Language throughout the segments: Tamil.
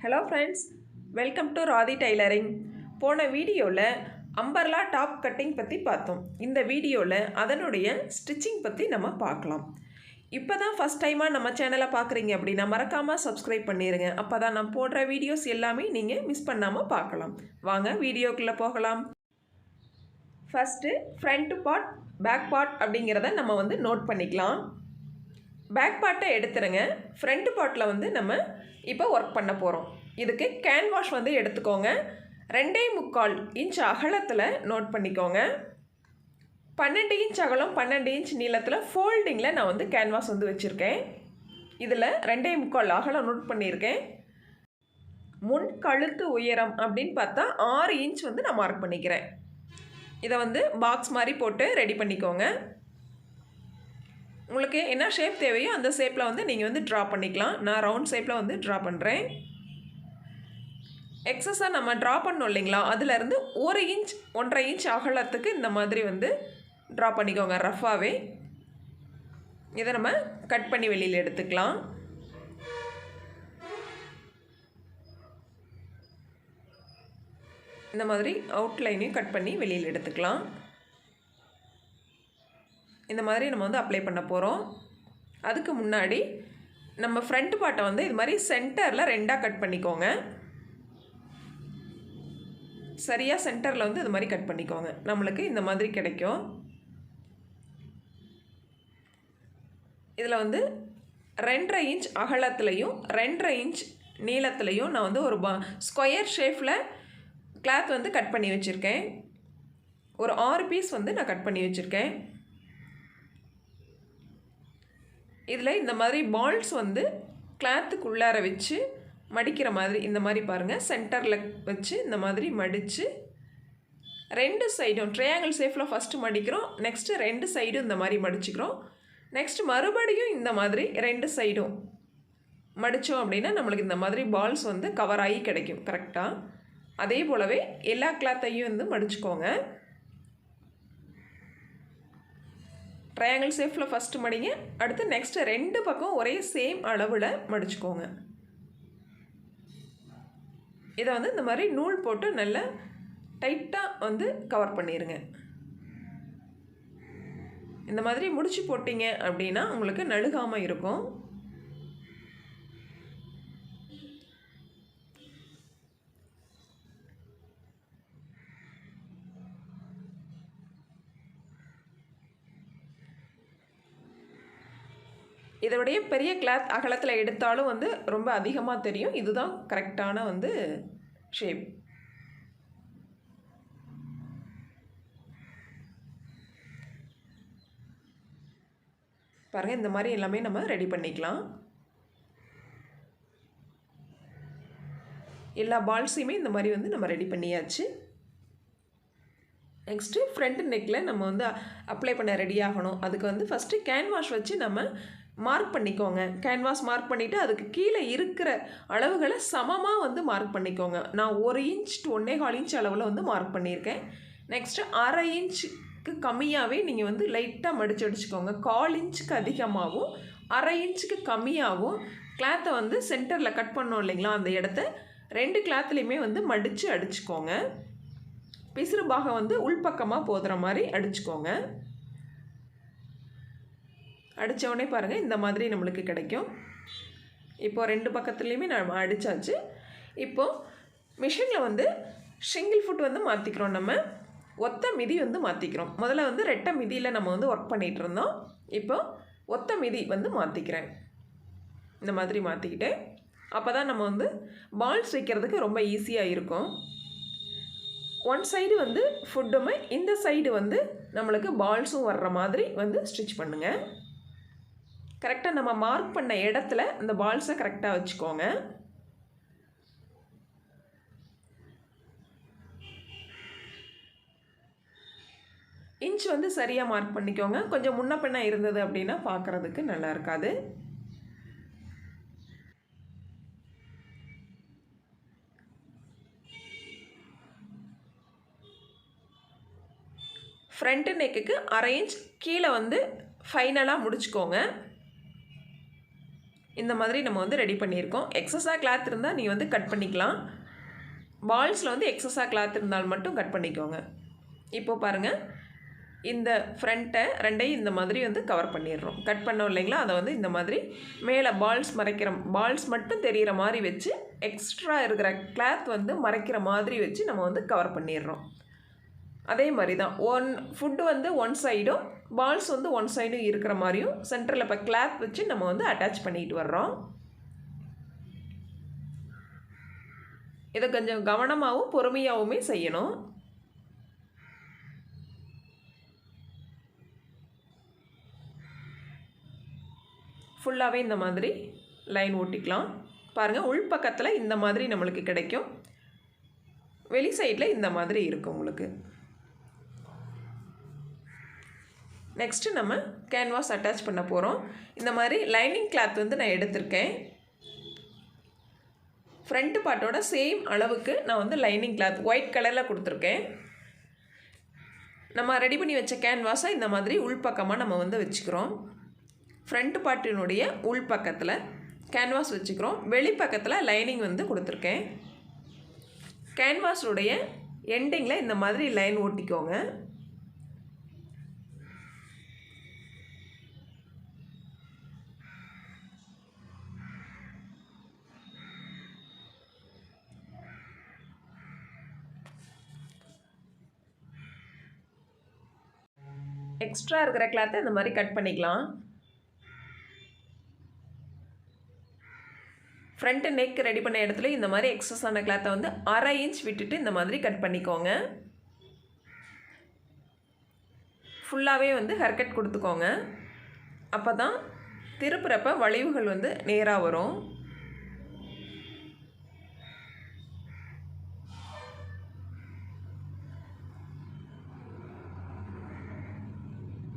Hello friends, welcome to Radhi tailoring. போன வீடியோவில் அம்பர்லா டாப் கட்டிங் பற்றி பார்த்தோம். இந்த வீடியோவில் அதனுடைய ஸ்டிச்சிங் பற்றி நம்ம பார்க்கலாம். இப்போ தான் ஃபஸ்ட் டைமாக நம்ம சேனலை பார்க்குறீங்க அப்படின்னா மறக்காமல் சப்ஸ்கிரைப் பண்ணிடுங்க. அப்போ தான் நான் போடுற வீடியோஸ் எல்லாமே நீங்கள் மிஸ் பண்ணாமல் பார்க்கலாம். வாங்க வீடியோக்குள்ளே போகலாம். First front part, back part அப்படிங்கிறத நம்ம நோட் பண்ணிக்கலாம். பேக் பார்ட்டை எடுத்துருங்க. ஃப்ரண்ட் பார்ட்டில் நம்ம இப்போ ஒர்க் பண்ண போகிறோம். இதுக்கு கேன்வாஷ் எடுத்துக்கோங்க. 2.25 இன்ச் அகலத்தில் நோட் பண்ணிக்கோங்க. 12 இன்ச் அகலம், 12 இன்ச் நீளத்தில் ஃபோல்டிங்கில் நான் கேன்வாஸ் வச்சுருக்கேன். இதில் 2.25 அகலம் நோட் பண்ணியிருக்கேன். முன் கழுத்து உயரம் அப்படின்னு பார்த்தா 6 இன்ச் நான் மார்க் பண்ணிக்கிறேன். இதை பாக்ஸ் மாதிரி போட்டு ரெடி பண்ணிக்கோங்க. உங்களுக்கு என்ன ஷேப் தேவையோ அந்த ஷேப்பில் நீங்கள் ட்ரா பண்ணிக்கலாம். நான் ரவுண்ட் ஷேப்பில் ட்ரா பண்ணுறேன். எக்ஸஸாக நம்ம ட்ரா பண்ணோம் இல்லைங்களா, அதிலேருந்து 1 இன்ச் 1.5 இன்ச் அகலத்துக்கு இந்த மாதிரி ட்ரா பண்ணிக்கோங்க ரஃபாகவே. இதை நம்ம கட் பண்ணி வெளியில் எடுத்துக்கலாம். இந்த மாதிரி அவுட்லைனையும் கட் பண்ணி வெளியில் எடுத்துக்கலாம். இந்த மாதிரி நம்ம அப்ளை பண்ண போகிறோம். அதுக்கு முன்னாடி நம்ம ஃப்ரண்ட் பார்ட்டை இது மாதிரி சென்டரில் 2ஆக கட் பண்ணிக்கோங்க. சரியாக சென்டரில் இது மாதிரி கட் பண்ணிக்கோங்க. நம்மளுக்கு இந்த மாதிரி கிடைக்கும். இதில் 2.5 இன்ச் அகலத்துலையும் 2.5 இன்ச் நீளத்துலையும் நான் ஒரு ஸ்கொயர் ஷேப்பில் கிளாத் கட் பண்ணி வச்சுருக்கேன். ஒரு 6 பீஸ் நான் கட் பண்ணி வச்சுருக்கேன். இதில் இந்த மாதிரி பால்ஸ் கிளாத்துக்குள்ளார வச்சு மடிக்கிற மாதிரி இந்த மாதிரி பாருங்கள், சென்டரில் வச்சு இந்த மாதிரி மடித்து 2 சைடும் ட்ரையாங்கிள் ஷேப்பில் ஃபஸ்ட்டு மடிக்கிறோம். நெக்ஸ்ட்டு 2 சைடும் இந்த மாதிரி மடிச்சுக்கிறோம். நெக்ஸ்ட் மறுபடியும் இந்த மாதிரி 2 சைடும் மடித்தோம் அப்படின்னா நம்மளுக்கு இந்த மாதிரி பால்ஸ் கவர் ஆகி கிடைக்கும் கரெக்டாக. அதே போலவே எல்லா கிளாத்தையும் மடிச்சுக்கோங்க. ட்ரையாங்கிள் ஷேப்பில் ஃபஸ்ட்டு மடிங்க. அடுத்து நெக்ஸ்ட்டு 2 பக்கம் ஒரே சேம் அளவில் மடிச்சுக்கோங்க. இதை இந்த மாதிரி நூல் போட்டு நல்லா டைட்டாக கவர் பண்ணிடுங்க. இந்த மாதிரி முடிச்சு போட்டிங்க அப்படின்னா உங்களுக்கு நழுகாமல் இருக்கும். இதோடைய பெரிய கிளாத் அகலத்தில் எடுத்தாலும் ரொம்ப அதிகமாக தெரியும். இதுதான் கரெக்டான ஷேப். பாருங்கள், இந்த மாதிரி எல்லாமே நம்ம ரெடி பண்ணிக்கலாம். எல்லா பால்ஸையுமே இந்த மாதிரி நம்ம ரெடி பண்ணியாச்சு. நெக்ஸ்ட்டு ஃப்ரண்ட் நெக்கில் நம்ம அப்ளை பண்ண ரெடி ஆகணும். அதுக்கு ஃபஸ்ட்டு கேன்வாஷ் வச்சு நம்ம மார்க் பண்ணிக்கோங்க. கேன்வாஸ் மார்க் பண்ணிவிட்டு அதுக்கு கீழே இருக்கிற அளவுகளை சமமாக மார்க் பண்ணிக்கோங்க. நான் 1 இன்ச் to 1.25 இன்ச் அளவில் மார்க் பண்ணியிருக்கேன். நெக்ஸ்ட்டு 1/2 இன்ச்சுக்கு கம்மியாகவே நீங்கள் லைட்டாக மடித்து அடிச்சுக்கோங்க. 1/4 இன்ச்சுக்கு அதிகமாகவும் 1/2 இன்ச்சுக்கு கம்மியாகவும் கிளாத்தை சென்டரில் கட் பண்ணோம் இல்லைங்களா, அந்த இடத்த 2 கிளாத்துலேயுமே மடித்து அடிச்சுக்கோங்க. பிசுறு பாகம் உள்பக்கமாக போதுற மாதிரி அடிச்சுக்கோங்க. அடித்தவுடனே பாருங்கள், இந்த மாதிரி நம்மளுக்கு கிடைக்கும். இப்போது 2 பக்கத்துலேயுமே நம்ம அடித்தாச்சு. இப்போது மிஷினில் ஷிங்கிள் ஃபுட் மாற்றிக்கிறோம். நம்ம ஒத்த மிதி மாற்றிக்கிறோம். முதல்ல ரெட்டை மிதியில் நம்ம ஒர்க் பண்ணிகிட்டு இருந்தோம். இப்போது ஒத்த மிதி மாற்றிக்கிறேன். இந்த மாதிரி மாற்றிக்கிட்டேன். அப்போ தான் நம்ம பால்ஸ் வைக்கிறதுக்கு ரொம்ப ஈஸியாக இருக்கும். ஒன் சைடு ஃபுட்டுமே, இந்த சைடு நம்மளுக்கு பால்ஸும் வர்ற மாதிரி ஸ்டிச் பண்ணுங்கள். கரெக்டாக நம்ம மார்க் பண்ண இடத்துல இந்த பால்ஸை கரெக்டாக வச்சுக்கோங்க. இன்ச் சரியாக மார்க் பண்ணிக்கோங்க. கொஞ்சம் முன்ன பின்ன இருந்தது அப்படின்னா பார்க்குறதுக்கு நல்லா இருக்காது. ஃப்ரண்ட் நெக்குக்கு 1/2 இன்ச் கீழே ஃபைனலாக முடிச்சுக்கோங்க. இந்த மாதிரி நம்ம வந்து ரெடி பண்ணியிருக்கோம். எக்ஸஸாக கிளாத் இருந்தால் நீங்கள் வந்து கட் பண்ணிக்கலாம். பால்ஸில் வந்து எக்ஸஸாக கிளாத் இருந்தால் மட்டும் கட் பண்ணிக்கோங்க. இப்போ பாருங்கள், இந்த ஃப்ரண்ட்டை ரெண்டையும் இந்த மாதிரி வந்து கவர் பண்ணிடுறோம். கட் பண்ணோம் இல்லைங்களா, அதை வந்து இந்த மாதிரி மேலே பால்ஸ் மட்டும் தெரிகிற மாதிரி வச்சு எக்ஸ்ட்ரா இருக்கிற கிளாத் வந்து மறைக்கிற மாதிரி வச்சு நம்ம வந்து கவர் பண்ணிடுறோம். அதே மாதிரி தான் ஃபுட்டு வந்து ஒன் சைடும் பால்ஸ் வந்து ஒன் சைடும் இருக்கிற மாதிரியும் சென்டரில் இப்போ கிளாத் வச்சு நம்ம வந்து அட்டாச் பண்ணிட்டு வர்றோம். இதை கொஞ்சம் கவனமாகவும் பொறுமையாகவுமே செய்யணும். ஃபுல்லாகவே இந்த மாதிரி லைன் ஓட்டிக்கலாம். பாருங்கள், உள்பக்கத்தில் இந்த மாதிரி நம்மளுக்கு கிடைக்கும், வெளி சைடில் இந்த மாதிரி இருக்கும் உங்களுக்கு. நெக்ஸ்ட்டு நம்ம கேன்வாஸ் அட்டாச் பண்ண போகிறோம். இந்த மாதிரி லைனிங் கிளாத் வந்து நான் எடுத்திருக்கேன். ஃப்ரண்ட் பார்ட்டோட சேம் அளவுக்கு நான் வந்து லைனிங் கிளாத் ஒயிட் கலரில் கொடுத்துருக்கேன். நம்ம ரெடி பண்ணி வச்ச கேன்வாஸை இந்த மாதிரி உள்பக்கமாக நம்ம வந்து வச்சுக்கிறோம். ஃப்ரண்ட் பார்ட்டினுடைய உள்பக்கத்தில் கேன்வாஸ் வச்சுக்கிறோம். வெளிப்பக்கத்தில் லைனிங் வந்து கொடுத்துருக்கேன். கேன்வாஸுடைய எண்டிங்கில் இந்த மாதிரி லைன் ஓட்டிக்கோங்க. எக்ஸ்ட்ரா இருக்கிற கிளாத்தை இந்த மாதிரி கட் பண்ணிக்கலாம். ஃப்ரண்ட் நெக் ரெடி பண்ண இடத்துல இந்த மாதிரி எக்ஸஸான கிளாத்தை வந்து 1/2 இன்ச் விட்டுட்டு இந்த மாதிரி கட் பண்ணிக்கோங்க. ஃபுல்லாகவே வந்து ஹேர்கட் கொடுத்துக்கோங்க. அப்போ தான் திருப்புறப்ப வளைவுகள் வந்து நேராக வரும்.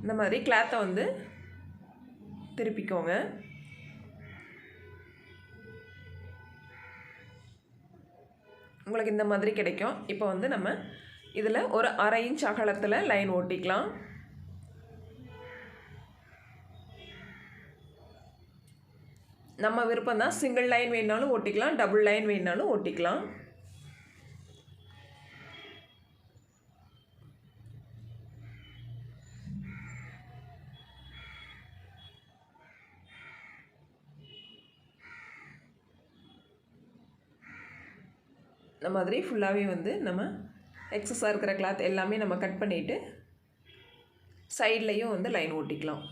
இந்த மாதிரி கிளாத்தை வந்து திருப்பிக்கோங்க. உங்களுக்கு இந்த மாதிரி கிடைக்கும். இப்போ வந்து நம்ம இதில் ஒரு 1/2 இன்ச் அகலத்தில் லைன் ஓட்டிக்கலாம். நம்ம விருப்பம் தான், சிங்கிள் லைன் வேணாலும் ஓட்டிக்கலாம், டபுள் லைன் வேணாலும் ஓட்டிக்கலாம். இந்த மாதிரி ஃபுல்லாகவே வந்து நம்ம எக்ஸஸாக இருக்கிற கிளாத் எல்லாமே நம்ம கட் பண்ணிவிட்டு சைட்லேயும் வந்து லைன் ஓட்டிக்கலாம்.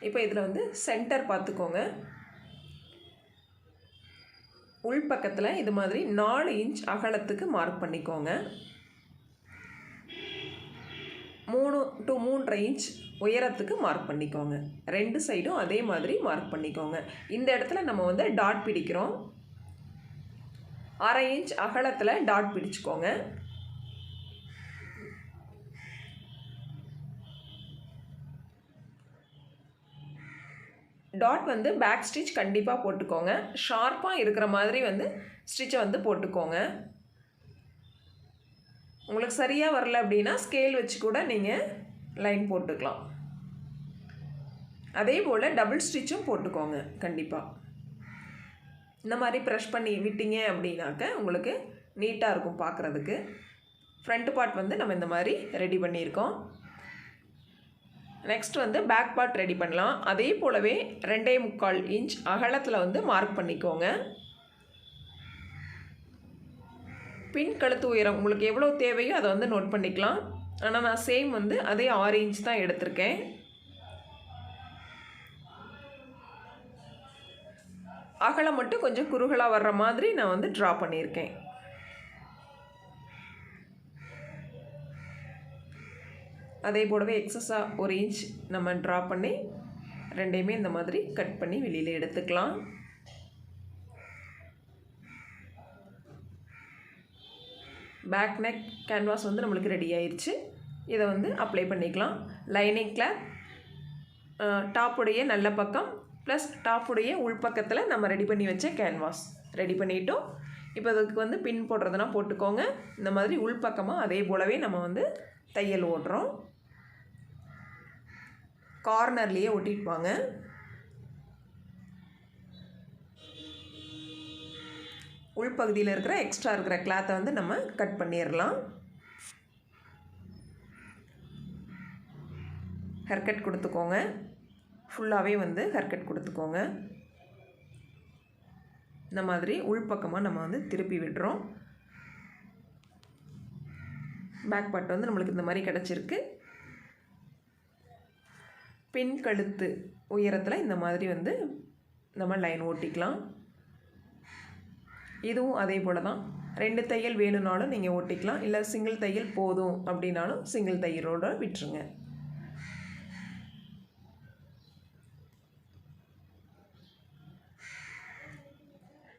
இப்போ இதில் வந்து சென்டர் பார்த்துக்கோங்க. உள்பக்கத்தில் இது மாதிரி 4 இன்ச் அகலத்துக்கு மார்க் பண்ணிக்கோங்க. 3 to 3.5 இன்ச் உயரத்துக்கு மார்க் பண்ணிக்கோங்க. 2 சைடும் அதே மாதிரி மார்க் பண்ணிக்கோங்க. இந்த இடத்துல நம்ம வந்து டாட் பிடிக்கிறோம். 1/2 இன்ச் அகலத்தில் டாட் பிடிச்சிக்கோங்க. டாட் வந்து பேக் ஸ்டிச் கண்டிப்பாக போட்டுக்கோங்க. ஷார்ப்பாக இருக்கிற மாதிரி வந்து ஸ்டிச்சை வந்து போட்டுக்கோங்க. உங்களுக்கு சரியாக வரல அப்படின்னா ஸ்கேல் வச்சு கூட நீங்கள் லைன் போட்டுக்கலாம். அதே போல் டபுள் ஸ்டிச்சும் போட்டுக்கோங்க கண்டிப்பாக. இந்த மாதிரி ப்ரெஷ் பண்ணி விட்டீங்க அப்படின்னாக்க உங்களுக்கு நீட்டாக இருக்கும் பார்க்குறதுக்கு. ஃப்ரண்ட் பார்ட் வந்து நம்ம இந்த மாதிரி ரெடி பண்ணியிருக்கோம். நெக்ஸ்ட் வந்து பேக் பார்ட் ரெடி பண்ணலாம். அதே போலவே 2.25 இன்ச் அகலத்தில் வந்து மார்க் பண்ணிக்கோங்க. பின் கழுத்து உயரம் உங்களுக்கு எவ்வளோ தேவையோ அதை வந்து நோட் பண்ணிக்கலாம். ஆனால் நான் சேம் வந்து அதே 6 இன்ச் தான் எடுத்திருக்கேன். அகலம் மட்டும் கொஞ்சம் குறுகலாக வர்ற மாதிரி நான் வந்து ட்ரா பண்ணியிருக்கேன். அதே போலவே எக்ஸஸாக 1 இன்ச் நம்ம ட்ரா பண்ணி ரெண்டையுமே இந்த மாதிரி கட் பண்ணி வெளியில் எடுத்துக்கலாம். பேக் நெக் கேன்வாஸ் வந்து நம்மளுக்கு ரெடி ஆயிடுச்சு. இதை வந்து அப்ளை பண்ணிக்கலாம். லைனிங் கிளாத் டாப்புடைய நல்ல பக்கம் ப்ளஸ் டாப்புடைய உள்பக்கத்தில் நம்ம ரெடி பண்ணி வச்ச கேன்வாஸ் ரெடி பண்ணிட்டோம். இப்போ அதுக்கு வந்து பின் போடுறதுனா போட்டுக்கோங்க. இந்த மாதிரி உள்பக்கமாக அதே போலவே நம்ம வந்து தையல் ஓடுறோம். கார்னர்லேயே ஒட்டிட்டு வாங்க. உள்பகுதியில் இருக்கிற எக்ஸ்ட்ரா இருக்கிற கிளாத்தை வந்து நம்ம கட் பண்ணிடலாம். ஹேர் கட் கொடுத்துக்கோங்க. ஃபுல்லாகவே வந்து ஹேர் கட் கொடுத்துக்கோங்க. இந்த மாதிரி உள்பக்கமாக நம்ம வந்து திருப்பி விடுறோம். பேக் பார்ட் வந்து நம்மளுக்கு இந்த மாதிரி கிடச்சிருக்கு. பின் கழுத்து உயரத்தில் இந்த மாதிரி வந்து நம்ம லைன் ஓட்டிக்கலாம். இதுவும் அதே போல் தான். 2 தையல் வேணும்னாலும் நீங்கள் ஓட்டிக்கலாம், இல்லை சிங்கிள் தையல் போதும் அப்படின்னாலும் சிங்கிள் தையலோடு விட்டுருங்க.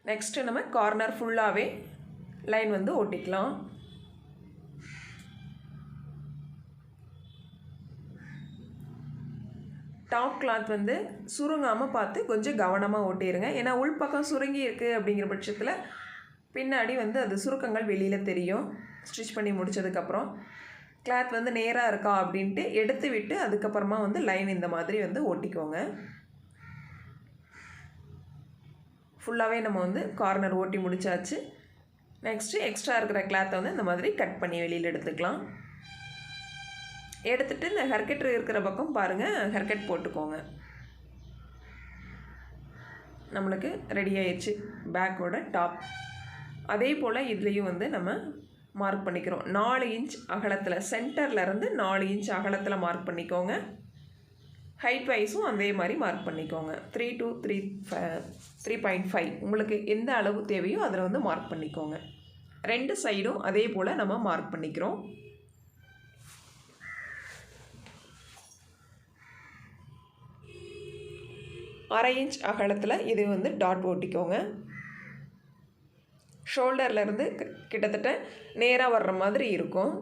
நெக்ஸ்ட்டு நம்ம கார்னர் ஃபுல்லாகவே லைன் வந்து ஓட்டிக்கலாம். டாப் கிளாத் வந்து சுருங்காமல் பார்த்து கொஞ்சம் கவனமாக ஓட்டிடுங்க. ஏன்னா உள்பக்கம் சுருங்கி இருக்குது அப்படிங்கிற பட்சத்தில் பின்னாடி வந்து அது சுருக்கங்கள் வெளியில் தெரியும். ஸ்டிச் பண்ணி முடித்ததுக்கப்புறம் கிளாத் வந்து நேராக இருக்கா அப்படின்ட்டு எடுத்து விட்டு அதுக்கப்புறமா வந்து லைன் இந்த மாதிரி வந்து ஓட்டிக்கோங்க. ஃபுல்லாகவே நம்ம வந்து கார்னர் ஓட்டி முடித்தாச்சு. நெக்ஸ்ட்டு எக்ஸ்ட்ரா இருக்கிற கிளாத்தை வந்து இந்த மாதிரி கட் பண்ணி வெளியில் எடுத்துக்கலாம். எடுத்துகிட்டு இந்த ஹேர்கட் இருக்கிற பக்கம் பாருங்கள், ஹேர்கட் போட்டுக்கோங்க. நம்மளுக்கு ரெடி ஆயிடுச்சு பேக்கோட டாப். அதே போல் இதுலேயும் வந்து நம்ம மார்க் பண்ணிக்கிறோம். 4 இன்ச் அகலத்தில், சென்டர்லேருந்து 4 இன்ச் அகலத்தில் மார்க் பண்ணிக்கோங்க. ஹைட் வைஸும் அதே மாதிரி மார்க் பண்ணிக்கோங்க. 3 to 3.5 உங்களுக்கு எந்த அளவு தேவையோ அதில் வந்து மார்க் பண்ணிக்கோங்க. 2 சைடும் அதே போல் நம்ம மார்க் பண்ணிக்கிறோம். அரை இன்ச் அகலத்தில் இது வந்து டாட் ஓட்டிக்கோங்க. ஷோல்டர்லேருந்து கிட்டத்தட்ட நேராக வர்ற மாதிரி இருக்கும்.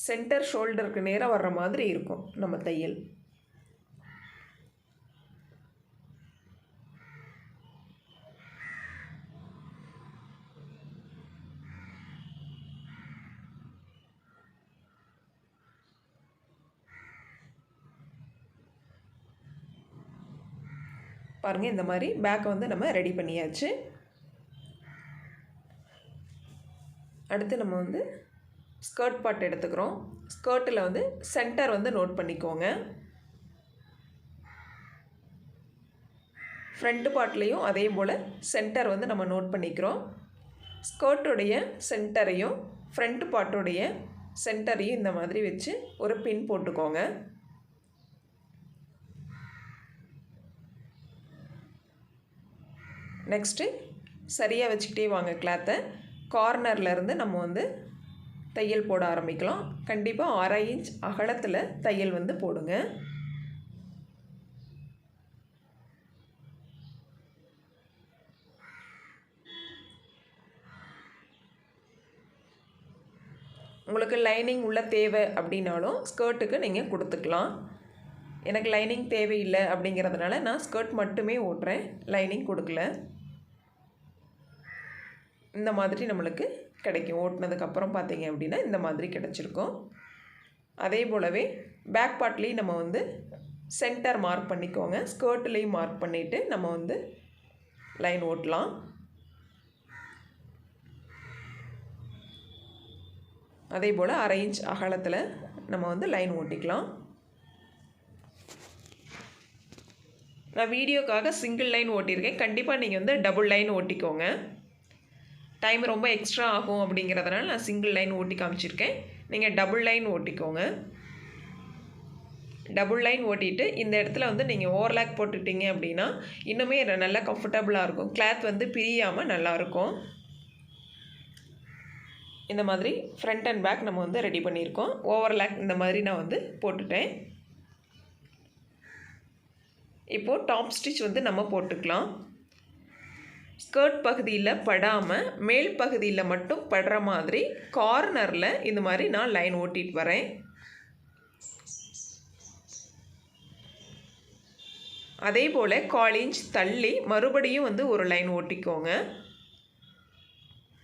சென்டர் ஷோல்டருக்கு நேராக வர்ற மாதிரி இருக்கும் நம்ம தையல். பாருங்கள், இந்த மாதிரி பேக்கை வந்து நம்ம ரெடி பண்ணியாச்சு. அடுத்து நம்ம வந்து ஸ்கர்ட் பார்ட் எடுத்துக்கிறோம். ஸ்கர்ட்டில் வந்து சென்டர் வந்து நோட் பண்ணிக்கோங்க. ஃப்ரண்ட் பார்ட்லேயும் அதே போல் சென்டர் வந்து நம்ம நோட் பண்ணிக்கிறோம். ஸ்கர்ட்டுடைய சென்டரையும் ஃப்ரண்ட் பார்ட்டுடைய சென்டரையும் இந்த மாதிரி வச்சு ஒரு பின் போட்டுக்கோங்க. நெக்ஸ்ட்டு சரியாக வச்சுக்கிட்டே வாங்க கிளாத்தை. கார்னர்லேருந்து நம்ம வந்து தையல் போட ஆரம்பிக்கலாம். கண்டிப்பாக அரை இன்ச் அகலத்தில் தையல் வந்து போடுங்க. உங்களுக்கு லைனிங் உள்ள தேவை அப்படின்னாலும் ஸ்கர்ட்டுக்கு நீங்கள் கொடுத்துக்கலாம். எனக்கு லைனிங் தேவையில்லை அப்படிங்கிறதுனால நான் ஸ்கர்ட் மட்டுமே ஓட்டுறேன், லைனிங் கொடுக்கல. இந்த மாதிரி நம்மளுக்கு கிடைக்கும். ஓட்டினதுக்கப்புறம் பார்த்தீங்க அப்படின்னா இந்த மாதிரி கிடச்சிருக்கும். அதே போலவே பேக் பார்ட்லேயும் நம்ம வந்து சென்டர் மார்க் பண்ணிக்கோங்க. ஸ்கர்ட்லேயும் மார்க் பண்ணிவிட்டு நம்ம வந்து லைன் ஓட்டலாம். அதே போல் அரை இன்ச் அகலத்தில் நம்ம வந்து லைன் ஓட்டிக்கலாம். நான் வீடியோக்காக சிங்கிள் லைன் ஓட்டியிருக்கேன். கண்டிப்பாக நீங்கள் வந்து டபுள் லைன் ஓட்டிக்கோங்க. டைம் ரொம்ப எக்ஸ்ட்ரா ஆகும் அப்படிங்கிறதுனால நான் சிங்கிள் லைன் ஓட்டி காமிச்சிருக்கேன். நீங்கள் டபுள் லைன் ஓட்டிக்கோங்க. டபுள் லைன் ஓட்டிட்டு இந்த இடத்துல வந்து நீங்கள் ஓவர்லாக் போட்டுக்கிட்டீங்க அப்படின்னா இன்னுமே நல்லா கம்ஃபர்டபுளாக இருக்கும். கிளாத் வந்து பிரியாமல் நல்லாயிருக்கும். இந்த மாதிரி ஃப்ரண்ட் அண்ட் பேக் நம்ம வந்து ரெடி பண்ணியிருக்கோம். ஓவர்லாக் இந்த மாதிரி நான் வந்து போட்டுட்டேன். இப்போது டாப் ஸ்டிச் வந்து நம்ம போட்டுக்கலாம். ஸ்கர்ட் பகுதியில் படாமல் மேல் பகுதியில் மட்டும் படுற மாதிரி கார்னரில் இந்த மாதிரி நான் லைன் ஓட்டிட்டு வரேன். அதே போல் 1/4 இன்ச் தள்ளி மறுபடியும் வந்து ஒரு லைன் ஓட்டிக்கோங்க.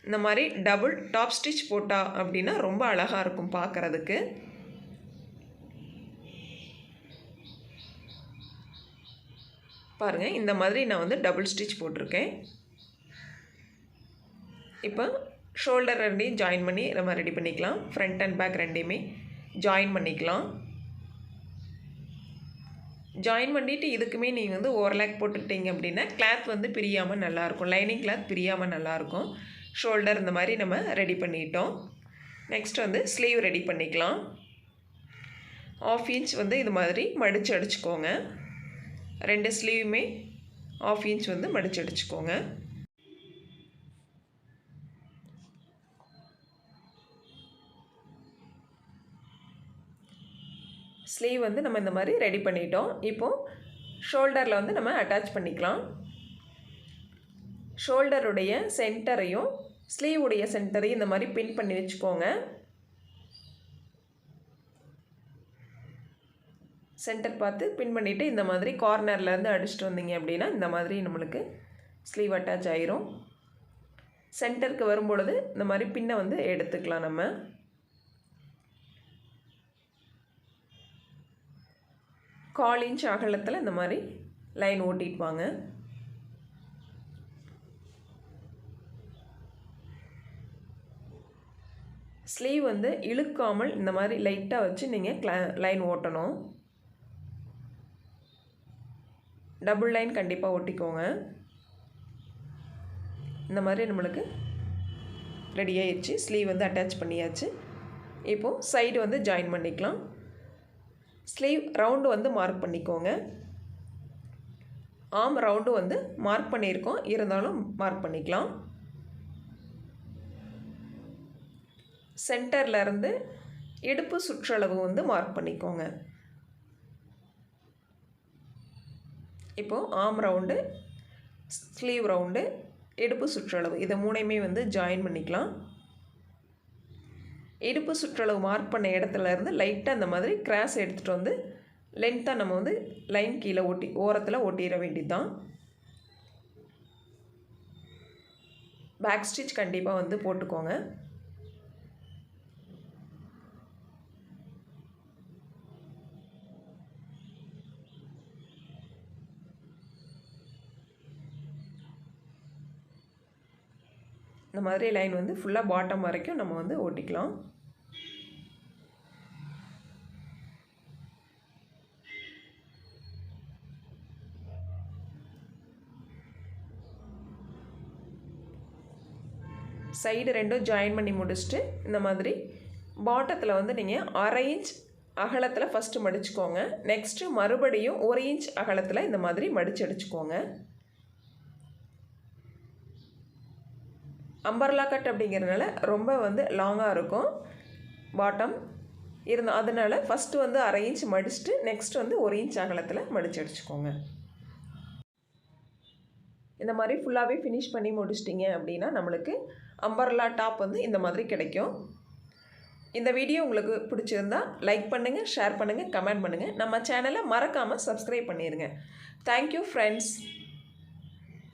இந்த மாதிரி டபுள் டாப் ஸ்டிச் போட்டா அப்படின்னா ரொம்ப அழகாக இருக்கும் பார்க்குறதுக்கு. பாருங்கள், இந்த மாதிரி நான் வந்து டபுள் ஸ்டிச் போட்டிருக்கேன். இப்போ ஷோல்டர் ரெண்டையும் ஜாயின் பண்ணி நம்ம ரெடி பண்ணிக்கலாம். ஃப்ரண்ட் அண்ட் பேக் ரெண்டையுமே ஜாயின் பண்ணிக்கலாம். ஜாயின் பண்ணிவிட்டு இதுக்குமே நீங்கள் வந்து ஓவர்லாக் போட்டுக்கிட்டீங்க அப்படின்னா கிளாத் வந்து பிரியாமல் நல்லாயிருக்கும். லைனிங் கிளாத் பிரியாமல் நல்லாயிருக்கும். ஷோல்டர் இந்த மாதிரி நம்ம ரெடி பண்ணிட்டோம். நெக்ஸ்ட் வந்து ஸ்லீவ் ரெடி பண்ணிக்கலாம். 1/2 இன்ச் வந்து இது மாதிரி மடித்து அடிச்சுக்கோங்க. 2 ஸ்லீவுமே 1/2 இன்ச் வந்து மடித்து அடிச்சுக்கோங்க. ஸ்லீவ் வந்து நம்ம இந்த மாதிரி ரெடி பண்ணிட்டோம். இப்போது ஷோல்டரில் வந்து நம்ம அட்டாச் பண்ணிக்கலாம். ஷோல்டருடைய சென்டரையும் ஸ்லீவுடைய சென்டரையும் இந்த மாதிரி பின் பண்ணி வச்சுக்கோங்க. சென்டர் பார்த்து பின் பண்ணிவிட்டு இந்த மாதிரி கார்னர்லேருந்து அடிச்சுட்டு வந்தீங்க அப்படின்னா இந்த மாதிரி நம்மளுக்கு ஸ்லீவ் அட்டாச் ஆயிரும். சென்டருக்கு வரும்பொழுது இந்த மாதிரி பின்னை வந்து எடுத்துக்கலாம். நம்ம கால் இன்ச் அகலத்தில் இந்த மாதிரி லைன் ஓட்டிட்டு வாங்க. ஸ்லீவ் வந்து இழுக்காமல் இந்த மாதிரி லைட்டாக வச்சு நீங்கள் லைன் ஓட்டணும். டபுள் லைன் கண்டிப்பாக ஓட்டிக்கோங்க. இந்த மாதிரி நம்மளுக்கு ரெடி ஆயிடுச்சு. ஸ்லீவ் வந்து அட்டாச் பண்ணியாச்சு. இப்போது சைடு வந்து ஜாயின் பண்ணிக்கலாம். ஸ்லீவ் ரவுண்டு வந்து மார்க் பண்ணிக்கோங்க. ஆர்ம் ரவுண்டு வந்து மார்க் பண்ணியிருக்கோம், இருந்தாலும் மார்க் பண்ணிக்கலாம். சென்டர்லேருந்து இடுப்பு சுற்றளவு வந்து மார்க் பண்ணிக்கோங்க. இப்போது ஆர்ம் ரவுண்டு, ஸ்லீவ் ரவுண்டு, இடுப்பு சுற்றளவு இதை மூணையுமே வந்து ஜாயின் பண்ணிக்கலாம். இடுப்பு சுற்றளவு மார்க் பண்ண இடத்துல இருந்து லைட்டாக அந்த மாதிரி கிராஸ் எடுத்துகிட்டு வந்து லென்த்தாக நம்ம வந்து லைன் கீழே ஓரத்தில் ஒட்டிட வேண்டியது தான். பேக் ஸ்டிச் கண்டிப்பாக வந்து போட்டுக்கோங்க. இந்த மாதிரி லைன் வந்து ஃபுல்லாக பாட்டம் வரைக்கும் நம்ம வந்து ஓட்டிக்கலாம். சைடு ரெண்டும் ஜாயின் பண்ணி முடிச்சுட்டு இந்த மாதிரி பாட்டத்தில் வந்து நீங்கள் 1/2 இன்ச் அகலத்தில் ஃபஸ்ட்டு மடிச்சுக்கோங்க. நெக்ஸ்ட்டு மறுபடியும் 1 இன்ச் அகலத்தில் இந்த மாதிரி மடித்து அடிச்சுக்கோங்க. அம்பர்லா கட் அப்படிங்கிறதுனால ரொம்ப வந்து லாங்காக இருக்கும் பாட்டம் அதனால் ஃபஸ்ட்டு வந்து 1/2 இன்ச் மடிச்சுட்டு நெக்ஸ்ட் வந்து 1 இன்ச் அகலத்தில் மடித்து அடிச்சுக்கோங்க. இந்த மாதிரி ஃபுல்லாகவே ஃபினிஷ் பண்ணி முடிச்சிட்டிங்க அப்படின்னா நம்மளுக்கு அம்பர்லா டாப் வந்து இந்த மாதிரி கிடைக்கும். இந்த வீடியோ உங்களுக்கு பிடிச்சிருந்தா லைக் பண்ணுங்கள், ஷேர் பண்ணுங்கள், கமெண்ட் பண்ணுங்கள். நம்ம சேனலை மறக்காமல் சப்ஸ்கிரைப் பண்ணிடுங்க. Thank you friends.